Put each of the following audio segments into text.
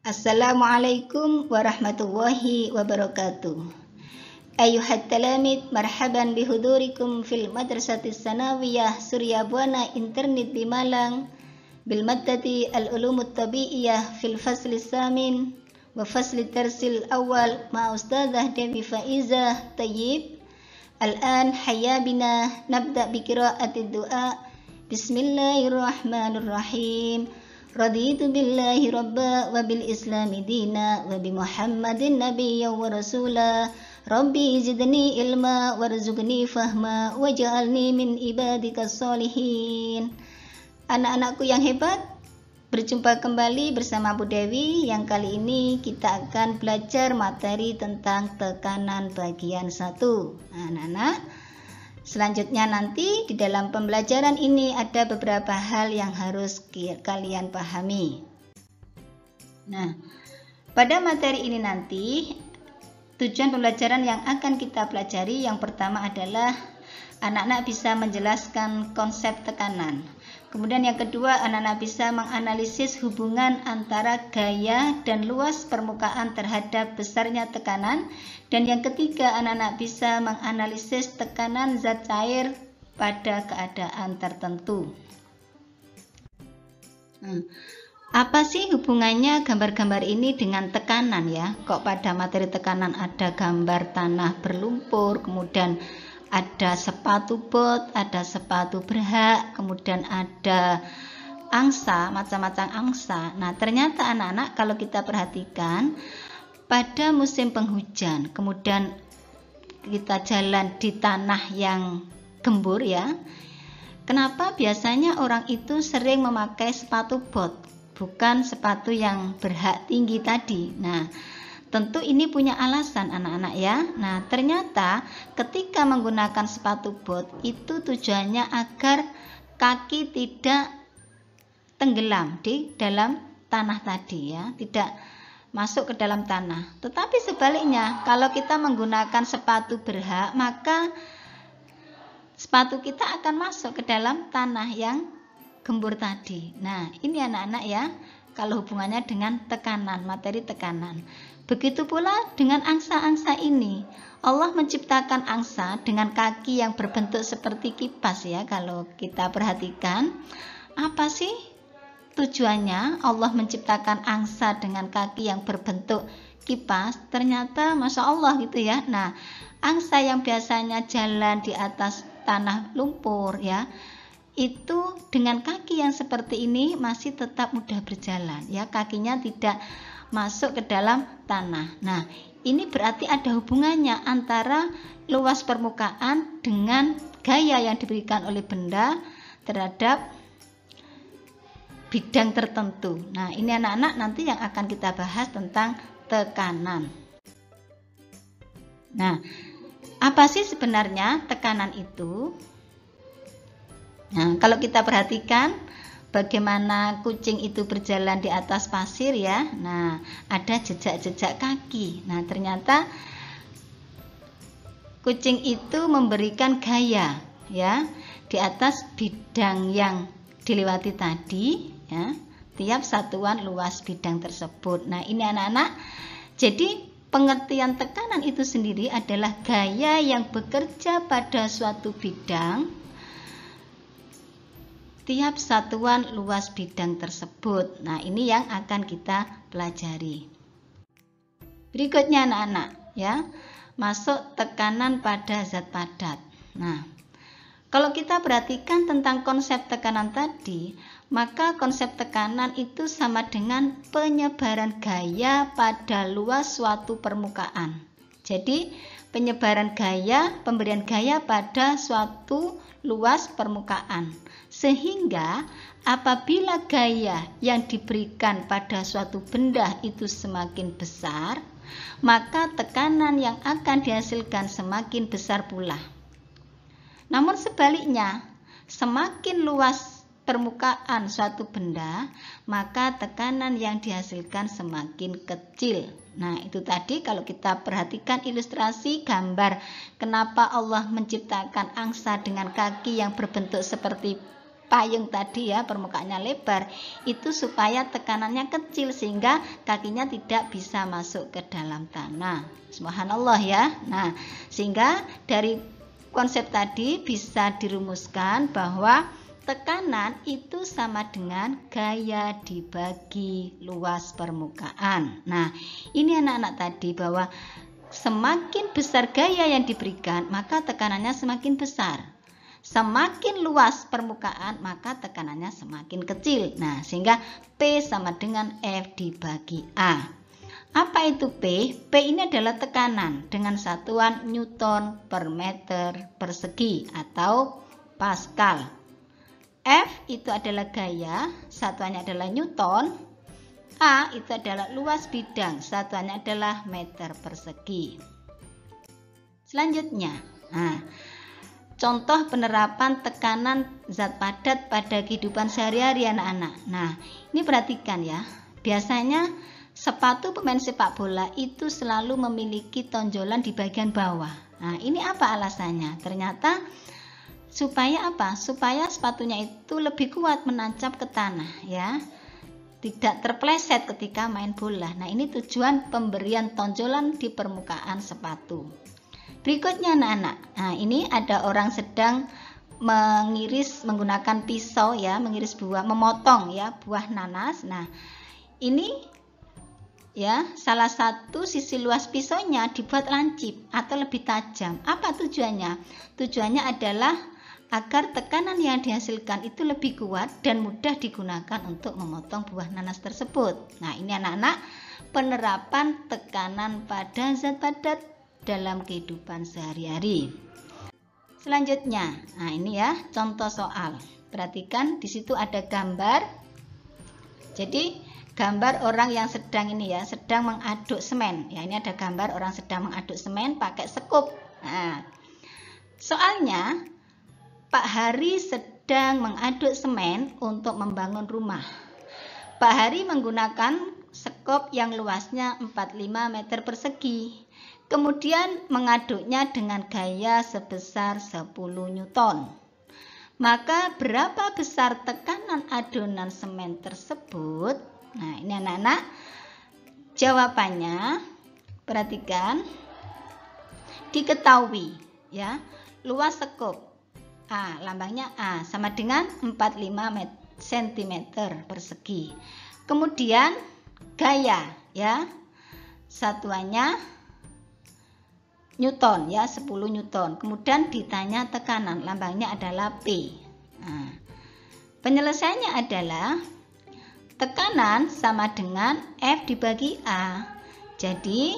Assalamualaikum warahmatullahi wabarakatuh. Ayuhat talamid, marhaban bihudurikum fil madrasatis sanawiyah Surya Buana Internet di Malang bil maddati al-ulumut tabi'iyah fil fasli samin wa fasli tarsil awal ma ustadzah Dewi Faizah Tayyib. Al-an hayya bina nabda bi qiraatid du'a. Bismillahirrahmanirrahim. Raditu billahi rabba wa bil islami dina wa bi muhammadin nabiyya wa rasula. Rabbi zidni ilma warzuqni fahma waj'alni min ibadikas solihin. Anak-anakku yang hebat, berjumpa kembali bersama Bu Dewi yang kali ini kita akan belajar materi tentang tekanan bagian 1. Anak-anak, selanjutnya nanti di dalam pembelajaran ini ada beberapa hal yang harus kalian pahami. Nah, pada materi ini nanti tujuan pembelajaran yang akan kita pelajari yang pertama adalah anak-anak bisa menjelaskan konsep tekanan. Kemudian yang kedua, anak-anak bisa menganalisis hubungan antara gaya dan luas permukaan terhadap besarnya tekanan. Dan yang ketiga, anak-anak bisa menganalisis tekanan zat cair pada keadaan tertentu. Apa sih hubungannya gambar-gambar ini dengan tekanan ya? Kok pada materi tekanan ada gambar tanah berlumpur, kemudian ada sepatu bot, ada sepatu berhak, kemudian ada angsa, macam-macam angsa. Nah, ternyata anak-anak kalau kita perhatikan pada musim penghujan, kemudian kita jalan di tanah yang gembur ya. Kenapa biasanya orang itu sering memakai sepatu bot, bukan sepatu yang berhak tinggi tadi? Nah, tentu ini punya alasan anak-anak ya. Nah, ternyata ketika menggunakan sepatu bot itu tujuannya agar kaki tidak tenggelam di dalam tanah tadi ya, tidak masuk ke dalam tanah. Tetapi sebaliknya, kalau kita menggunakan sepatu berhak, maka sepatu kita akan masuk ke dalam tanah yang gembur tadi. Nah, ini anak-anak ya, kalau hubungannya dengan tekanan, materi tekanan. Begitu pula dengan angsa-angsa ini. Allah menciptakan angsa dengan kaki yang berbentuk seperti kipas ya. Kalau kita perhatikan, apa sih tujuannya Allah menciptakan angsa dengan kaki yang berbentuk kipas? Ternyata Masya Allah gitu ya. Nah, angsa yang biasanya jalan di atas tanah lumpur ya, itu dengan kaki yang seperti ini masih tetap mudah berjalan ya, kakinya tidak masuk ke dalam tanah. Nah, ini berarti ada hubungannya antara luas permukaan dengan gaya yang diberikan oleh benda terhadap bidang tertentu. Nah, ini anak-anak nanti yang akan kita bahas tentang tekanan. Nah, apa sih sebenarnya tekanan itu? Nah, kalau kita perhatikan bagaimana kucing itu berjalan di atas pasir ya. Nah, ada jejak-jejak kaki. Nah, ternyata kucing itu memberikan gaya ya di atas bidang yang dilewati tadi ya, tiap satuan luas bidang tersebut. Nah, ini anak-anak, jadi pengertian tekanan itu sendiri adalah gaya yang bekerja pada suatu bidang tiap satuan luas bidang tersebut. Nah, ini yang akan kita pelajari. Berikutnya anak-anak ya, masuk tekanan pada zat padat. Nah, kalau kita perhatikan tentang konsep tekanan tadi, maka konsep tekanan itu sama dengan penyebaran gaya pada luas suatu permukaan. Jadi, penyebaran gaya, pemberian gaya pada suatu luas permukaan. Sehingga apabila gaya yang diberikan pada suatu benda itu semakin besar, maka tekanan yang akan dihasilkan semakin besar pula. Namun sebaliknya, semakin luas permukaan suatu benda, maka tekanan yang dihasilkan semakin kecil. Nah, itu tadi kalau kita perhatikan ilustrasi gambar kenapa Allah menciptakan angsa dengan kaki yang berbentuk seperti payung tadi ya, permukaannya lebar, itu supaya tekanannya kecil sehingga kakinya tidak bisa masuk ke dalam tanah. Subhanallah ya. Nah, sehingga dari konsep tadi bisa dirumuskan bahwa tekanan itu sama dengan gaya dibagi luas permukaan. Nah, ini anak-anak tadi bahwa semakin besar gaya yang diberikan, maka tekanannya semakin besar. Semakin luas permukaan, maka tekanannya semakin kecil. Nah, sehingga P sama dengan F dibagi A. Apa itu P? P ini adalah tekanan dengan satuan Newton per meter persegi atau Pascal. F itu adalah gaya, satuannya adalah Newton. A itu adalah luas bidang, satuannya adalah meter persegi. Selanjutnya, contoh penerapan tekanan zat padat pada kehidupan sehari-hari anak-anak. Nah, ini perhatikan ya. Biasanya sepatu pemain sepak bola itu selalu memiliki tonjolan di bagian bawah. Nah, ini apa alasannya? Ternyata supaya apa? Supaya sepatunya itu lebih kuat menancap ke tanah ya. Tidak terpleset ketika main bola. Nah, ini tujuan pemberian tonjolan di permukaan sepatu. Berikutnya anak-anak, nah ini ada orang sedang mengiris menggunakan pisau ya, mengiris buah, memotong ya buah nanas. Nah, ini ya salah satu sisi luas pisaunya dibuat lancip atau lebih tajam. Apa tujuannya? Tujuannya adalah agar tekanan yang dihasilkan itu lebih kuat dan mudah digunakan untuk memotong buah nanas tersebut. Nah, ini anak-anak penerapan tekanan pada zat padat dalam kehidupan sehari-hari. Selanjutnya, nah ini ya contoh soal. Perhatikan di situ ada gambar. Jadi gambar orang yang sedang ini ya, sedang mengaduk semen. Ya, ini ada gambar orang sedang mengaduk semen pakai sekup. Nah, soalnya Pak Hari sedang mengaduk semen untuk membangun rumah. Pak Hari menggunakan sekup yang luasnya 45 meter persegi. Kemudian mengaduknya dengan gaya sebesar 10 Newton. Maka berapa besar tekanan adonan semen tersebut? Nah, ini anak-anak jawabannya. Perhatikan. Diketahui ya, luas sekup A, lambangnya A sama dengan 45 cm persegi. Kemudian gaya ya, satuannya Newton ya, 10 Newton. Kemudian ditanya tekanan, lambangnya adalah P. Nah, penyelesaiannya adalah tekanan sama dengan F dibagi A. Jadi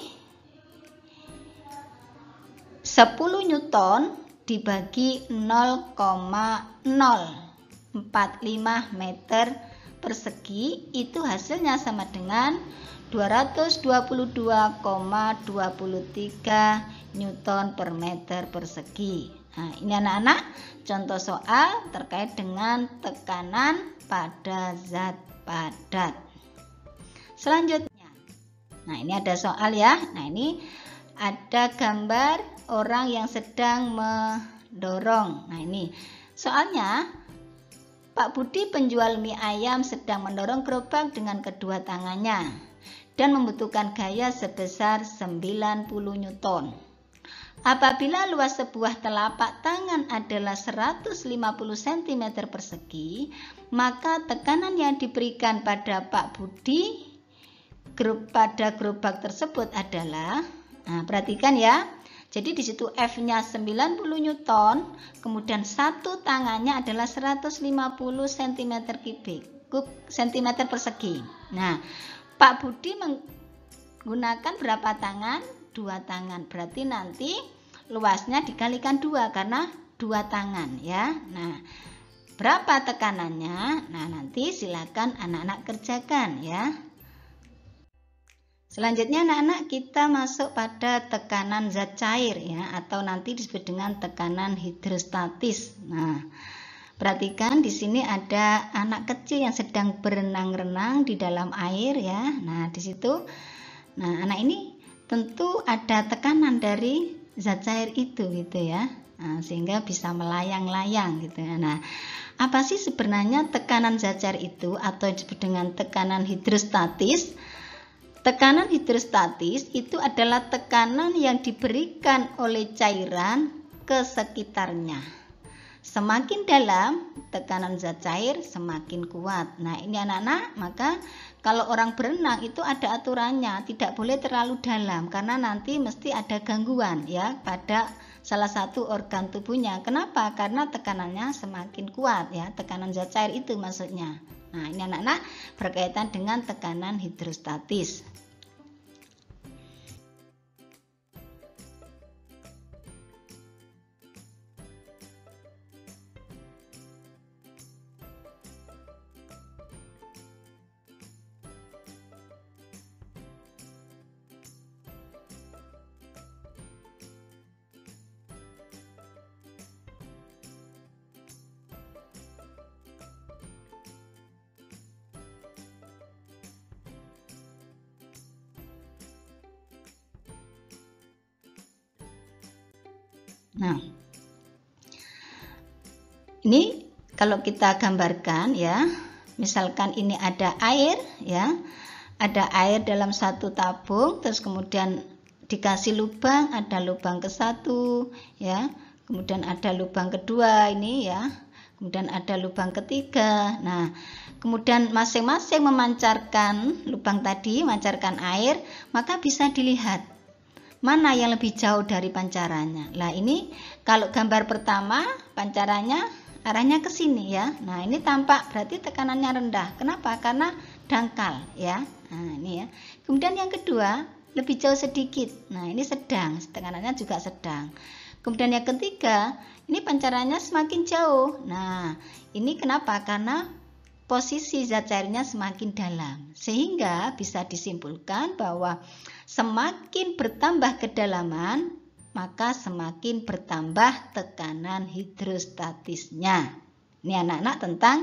10 Newton dibagi 0,045 meter persegi itu hasilnya sama dengan 222,23 Newton per meter persegi. Nah, ini anak-anak contoh soal terkait dengan tekanan pada zat padat. Selanjutnya, nah ini ada soal ya. Nah, ini ada gambar orang yang sedang mendorong. Nah, ini soalnya Pak Budi penjual mie ayam sedang mendorong gerobak dengan kedua tangannya dan membutuhkan gaya sebesar 90 Newton. Apabila luas sebuah telapak tangan adalah 150 cm persegi, maka tekanan yang diberikan pada Pak Budi pada gerobak tersebut adalah, nah perhatikan ya, jadi di situ F-nya 90 Newton, kemudian satu tangannya adalah 150 cm persegi. Nah, Pak Budi menggunakan berapa tangan? 2 tangan. Berarti nanti luasnya dikalikan 2 karena 2 tangan ya. Nah, berapa tekanannya? Nah, nanti silakan anak-anak kerjakan ya. Selanjutnya anak-anak kita masuk pada tekanan zat cair ya, atau nanti disebut dengan tekanan hidrostatis. Nah, perhatikan di sini ada anak kecil yang sedang berenang-renang di dalam air ya. Nah, di situ, nah anak ini tentu ada tekanan dari zat cair itu gitu ya. sehingga bisa melayang-layang gitu. Nah, apa sih sebenarnya tekanan zat cair itu atau disebut dengan tekanan hidrostatis? Tekanan hidrostatis itu adalah tekanan yang diberikan oleh cairan ke sekitarnya. Semakin dalam tekanan zat cair semakin kuat. Nah, ini anak-anak, maka kalau orang berenang itu ada aturannya, tidak boleh terlalu dalam karena nanti mesti ada gangguan ya pada salah satu organ tubuhnya. Kenapa? Karena tekanannya semakin kuat ya, tekanan zat cair itu maksudnya. Nah, ini anak-anak berkaitan dengan tekanan hidrostatis. Nah, ini kalau kita gambarkan ya, misalkan ini ada air ya, ada air dalam satu tabung, terus kemudian dikasih lubang, ada lubang ke satu ya, kemudian ada lubang kedua ini ya, kemudian ada lubang ketiga. Nah, kemudian masing-masing memancarkan lubang tadi, memancarkan air, maka bisa dilihat mana yang lebih jauh dari pancarannya. Nah, ini kalau gambar pertama pancarannya arahnya ke sini ya. Nah, ini tampak berarti tekanannya rendah. Kenapa? Karena dangkal ya. Nah, ini ya. Kemudian yang kedua lebih jauh sedikit. Nah, ini sedang, tekanannya juga sedang. Kemudian yang ketiga, ini pancarannya semakin jauh. Nah, ini kenapa? Karena posisi zat cairnya semakin dalam. Sehingga bisa disimpulkan bahwa semakin bertambah kedalaman, maka semakin bertambah tekanan hidrostatisnya. Ini anak-anak tentang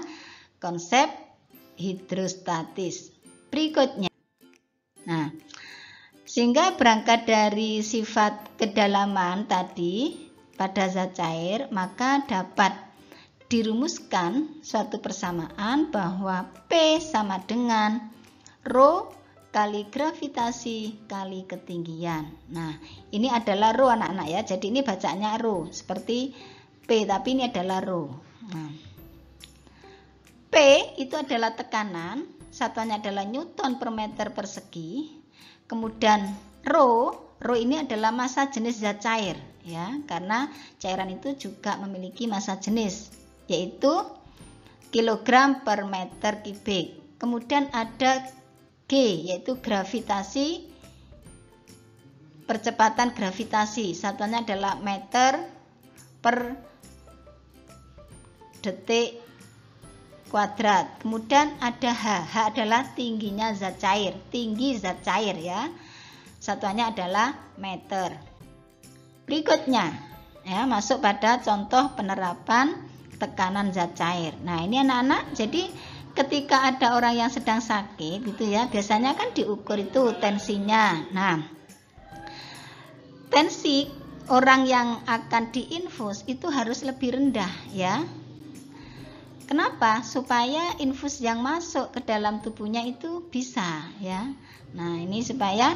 konsep hidrostatis. Berikutnya. Nah, sehingga berangkat dari sifat kedalaman tadi pada zat cair, maka dapat dirumuskan suatu persamaan bahwa P sama dengan Rho kali gravitasi kali ketinggian. Nah, ini adalah Rho anak-anak ya. Jadi ini bacanya Rho seperti P, tapi ini adalah Rho. Nah, P itu adalah tekanan, satuannya adalah Newton per meter persegi. Kemudian Rho ini adalah massa jenis zat cair ya, karena cairan itu juga memiliki massa jenis yaitu kilogram per meter kubik. Kemudian ada G yaitu gravitasi, percepatan gravitasi, satuannya adalah meter per detik kuadrat. Kemudian ada H adalah tingginya zat cair, tinggi zat cair ya, satuannya adalah meter. Berikutnya ya, masuk pada contoh penerapan tekanan zat cair. Nah, ini anak-anak, jadi ketika ada orang yang sedang sakit gitu ya, biasanya kan diukur itu tensinya. Nah, tensi orang yang akan diinfus itu harus lebih rendah ya. Kenapa? Supaya infus yang masuk ke dalam tubuhnya itu bisa ya. Nah, ini supaya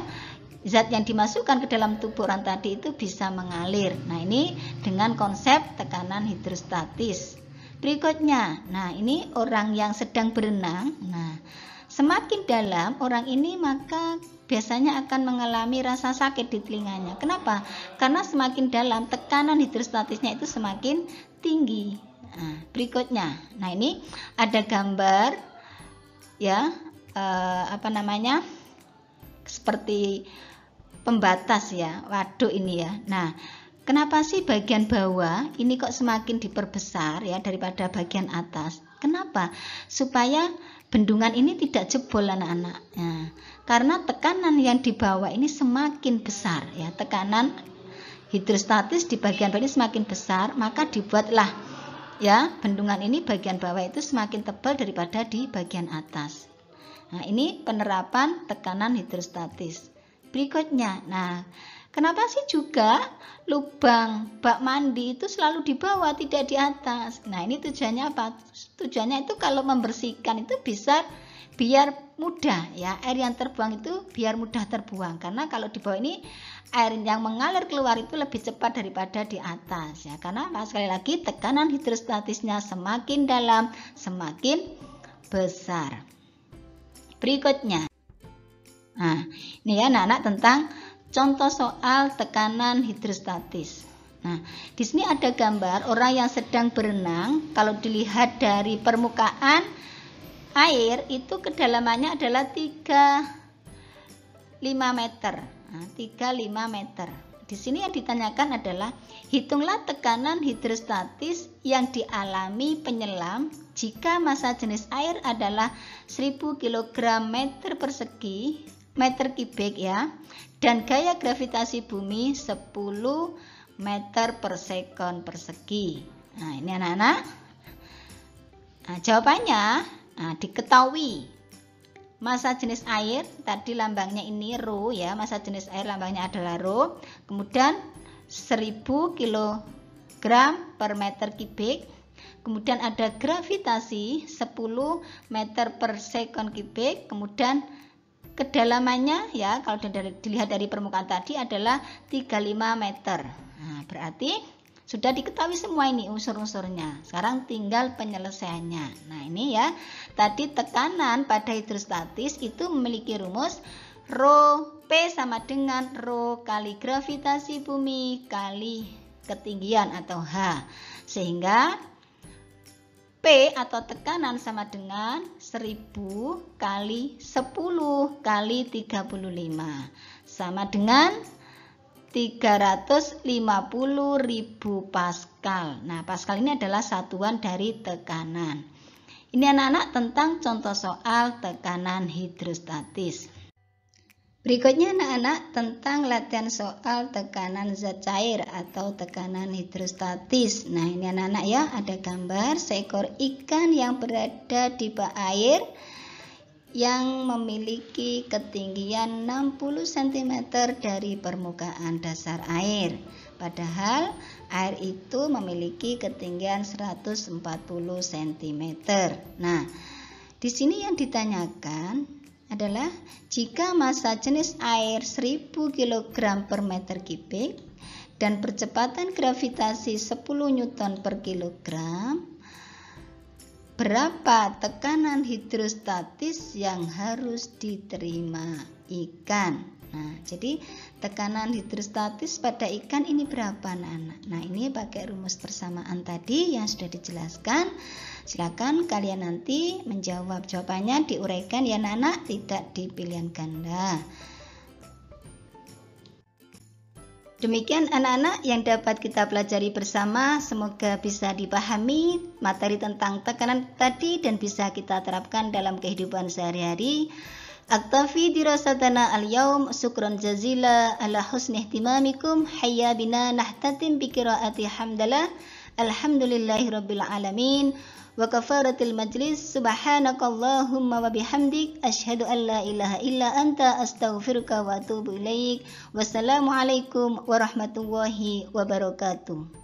zat yang dimasukkan ke dalam tubuh orang tadi itu bisa mengalir. Nah, ini dengan konsep tekanan hidrostatis. Berikutnya, nah ini orang yang sedang berenang. Nah, semakin dalam orang ini maka biasanya akan mengalami rasa sakit di telinganya. Kenapa? Karena semakin dalam tekanan hidrostatisnya itu semakin tinggi. Nah, berikutnya, nah ini ada gambar ya, seperti pembatas ya, waduk ini ya. Nah, kenapa sih bagian bawah ini kok semakin diperbesar ya daripada bagian atas? Kenapa? Supaya bendungan ini tidak jebol anak-anak. Nah, karena tekanan yang di bawah ini semakin besar ya, tekanan hidrostatis di bagian bawah ini semakin besar, maka dibuatlah ya bendungan ini bagian bawah itu semakin tebal daripada di bagian atas. Nah, ini penerapan tekanan hidrostatis. Berikutnya, nah Kenapa sih juga lubang bak mandi itu selalu di bawah, tidak di atas? Nah, ini tujuannya apa? Tujuannya itu kalau membersihkan itu bisa biar mudah ya, air yang terbuang itu biar mudah terbuang. Karena kalau di bawah ini air yang mengalir keluar itu lebih cepat daripada di atas ya. Karena sekali lagi tekanan hidrostatisnya semakin dalam, semakin besar. Berikutnya. Nah, ini ya anak-anak tentang contoh soal tekanan hidrostatis. Nah, di sini ada gambar orang yang sedang berenang. Kalau dilihat dari permukaan air itu kedalamannya adalah 35 meter. Nah, 35 meter. Di sini yang ditanyakan adalah hitunglah tekanan hidrostatis yang dialami penyelam jika massa jenis air adalah 1000 kg meter persegi meter kubik ya, dan gaya gravitasi bumi 10 meter per sekon persegi. Nah, ini anak-anak. Nah, jawabannya diketahui massa jenis air tadi lambangnya ini rho ya, massa jenis air lambangnya adalah rho. Kemudian 1000 kg per meter kubik. Kemudian ada gravitasi 10 meter per sekon kubik. Kemudian kedalamannya ya, kalau dilihat dari permukaan tadi adalah 35 meter. Nah, berarti sudah diketahui semua ini unsur-unsurnya. Sekarang tinggal penyelesaiannya. Nah, ini ya. Tadi tekanan pada hidrostatis itu memiliki rumus rho P sama dengan rho kali gravitasi bumi kali ketinggian atau H. Sehingga P atau tekanan sama dengan 1000 kali 10 kali 35 sama dengan 350.000 Pascal. Nah, Pascal ini adalah satuan dari tekanan. Ini anak-anak tentang contoh soal tekanan hidrostatis. Berikutnya anak-anak tentang latihan soal tekanan zat cair atau tekanan hidrostatis. Nah, ini anak-anak ya, ada gambar seekor ikan yang berada di bak air yang memiliki ketinggian 60 cm dari permukaan dasar air. Padahal air itu memiliki ketinggian 140 cm. Nah, di sini yang ditanyakan adalah jika massa jenis air 1000 kg per meter kubik dan percepatan gravitasi 10 Newton per kilogram, berapa tekanan hidrostatis yang harus diterima ikan? Nah, jadi tekanan hidrostatis pada ikan ini berapa anak-anak? Nah, ini pakai rumus persamaan tadi yang sudah dijelaskan. Silakan kalian nanti menjawab, jawabannya diuraikan ya anak-anak, tidak di pilihan ganda. Demikian anak-anak yang dapat kita pelajari bersama, semoga bisa dipahami materi tentang tekanan tadi dan bisa kita terapkan dalam kehidupan sehari-hari. Aktafi dirasatana al-yawm, syukran jazila ala husni ihtimamikum, hayya bina nahtatim bikiraati hamdalah, alhamdulillahi rabbil alamin. Wa kafaratil majlis, subhanakallahumma wa bihamdik, asyhadu an la ilaha illa anta, astaghfiruka wa atubu ilaik. Wassalamualaikum warahmatullahi wabarakatuh.